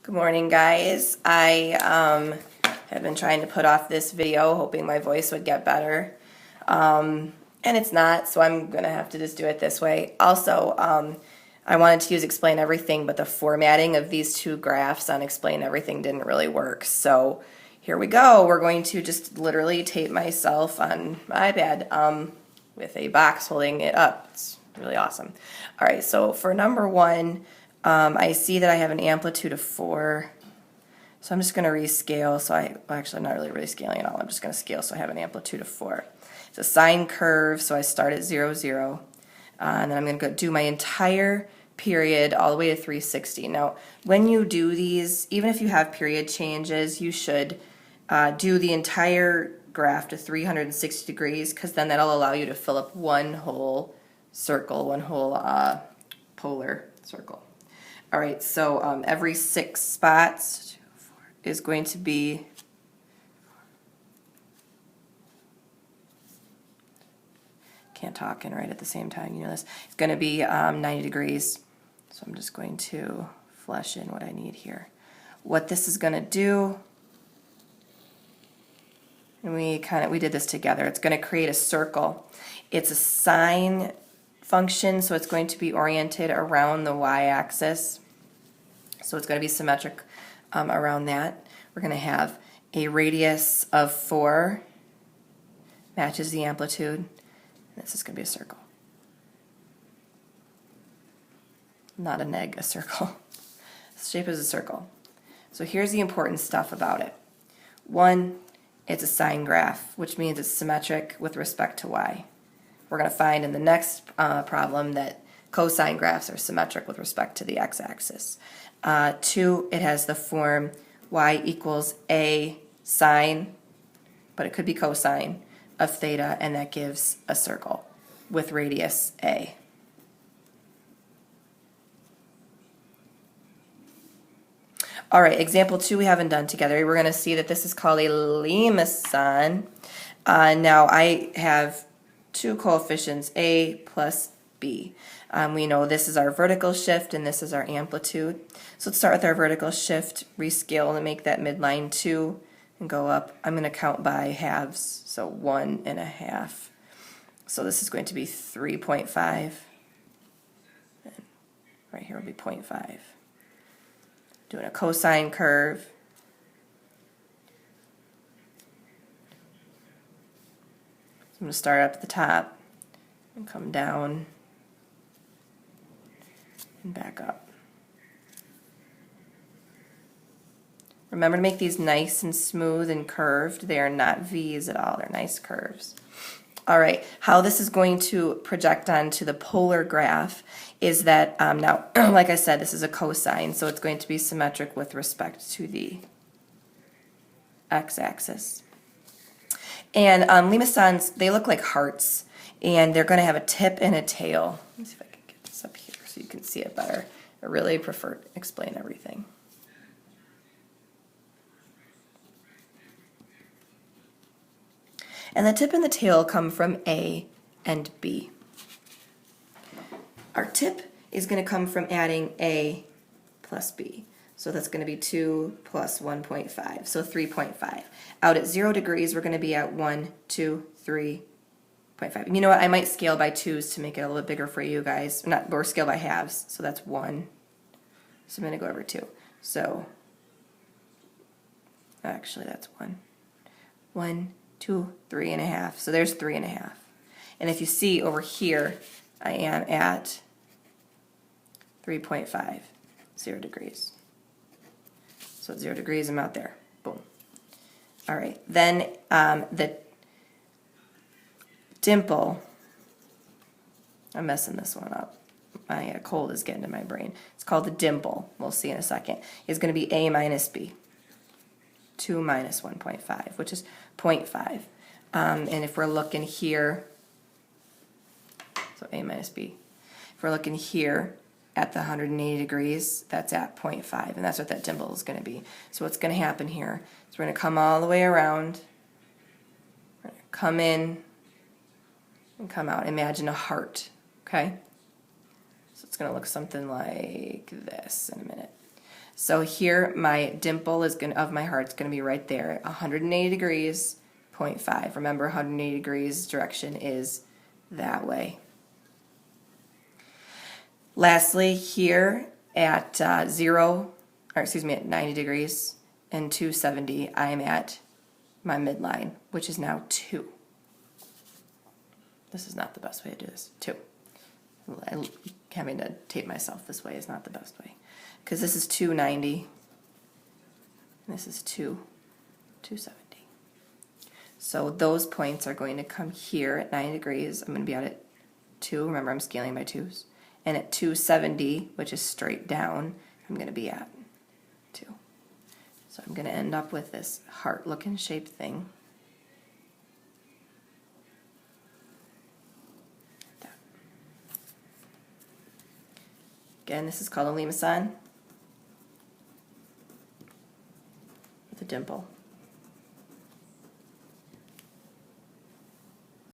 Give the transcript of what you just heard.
Good morning, guys. I have been trying to put off this video, hoping my voice would get better. And it's not, so I'm going to have to just do it this way. Also, I wanted to use Explain Everything, but the formatting of these two graphs on Explain Everything didn't really work. So here we go. We're going to just literally tape myself on my iPad with a box holding it up. It's really awesome. All right, so for number one, I see that I have an amplitude of 4, so I'm just going to rescale. So actually, I'm not really rescaling at all. I'm just going to scale so I have an amplitude of 4. It's a sine curve, so I start at 0, 0, and then I'm going to do my entire period all the way to 360. Now, when you do these, even if you have period changes, you should do the entire graph to 360 degrees, because then that'll allow you to fill up one whole circle, one whole polar circle. All right, so every 6 spots is going to be can't talk and write at the same time, you know this. It's going to be 90 degrees. So I'm just going to flesh in what I need here. What this is going to do, and we did this together. It's going to create a circle. It's a sine function, so it's going to be oriented around the y-axis. So it's going to be symmetric around that. We're going to have a radius of 4, matches the amplitude. This is going to be a circle. Not an egg, a circle. The shape is a circle. So here's the important stuff about it. 1, it's a sine graph, which means it's symmetric with respect to y. We're going to find in the next problem that cosine graphs are symmetric with respect to the x-axis. 2, it has the form y equals a sine, but it could be cosine, of theta, and that gives a circle with radius a. All right, example 2 we haven't done together. We're going to see that this is called a limacon. Now I have 2 coefficients, a plus b. We know this is our vertical shift and this is our amplitude. So let's start with our vertical shift, rescale to make that midline 2 and go up. I'm going to count by halves, so 1.5. So this is going to be 3.5. And right here will be 0.5. Doing a cosine curve. So I'm going to start up at the top and come down and back up. Remember to make these nice and smooth and curved. They are not V's at all. They're nice curves. All right, how this is going to project onto the polar graph is that, now, like I said, this is a cosine, so it's going to be symmetric with respect to the x-axis. And limacons, they look like hearts, and they're going to have a tip and a tail. Let me see if I can get this up here so you can see it better. I really prefer to explain everything. And the tip and the tail come from A and B. Our tip is going to come from adding A plus B. So that's going to be 2 plus 1.5, so 3.5. Out at 0 degrees, we're going to be at 1, 2, 3.5. And you know what? I might scale by 2s to make it a little bit bigger for you guys. Or scale by halves, so that's 1. So I'm going to go over 2. So actually, that's 1. 1, 2, 3.5. So there's 3.5. And if you see over here, I am at 3.5, 0 degrees. So at 0 degrees, I'm out there. Boom. All right. Then the dimple, I'm messing this one up. My cold is getting to my brain. It's called the dimple. We'll see in a second. Is going to be A minus B. 2 minus 1.5, which is 0.5. And if we're looking here, so A minus B, if we're looking here at the 180 degrees, that's at 0.5, and that's what that dimple is going to be. So what's going to happen here is we're going to come all the way around, we're going to come in and come out. Imagine a heart, okay? So it's going to look something like this in a minute. So here my dimple is of my heart's going to be right there, 180 degrees, 0.5. Remember, 180 degrees direction is that way. Lastly, here at at 90 degrees and 270, I'm at my midline, which is now 2. This is not the best way to do this. 2. Having to tape myself this way is not the best way, because this is 290 and this is 270. So those points are going to come here at 90 degrees. I'm going to be out at 2. Remember, I'm scaling by 2s. And at 270, which is straight down, I'm going to be at 2. So I'm going to end up with this heart-looking shaped thing. Again, this is called a limaçon with a dimple.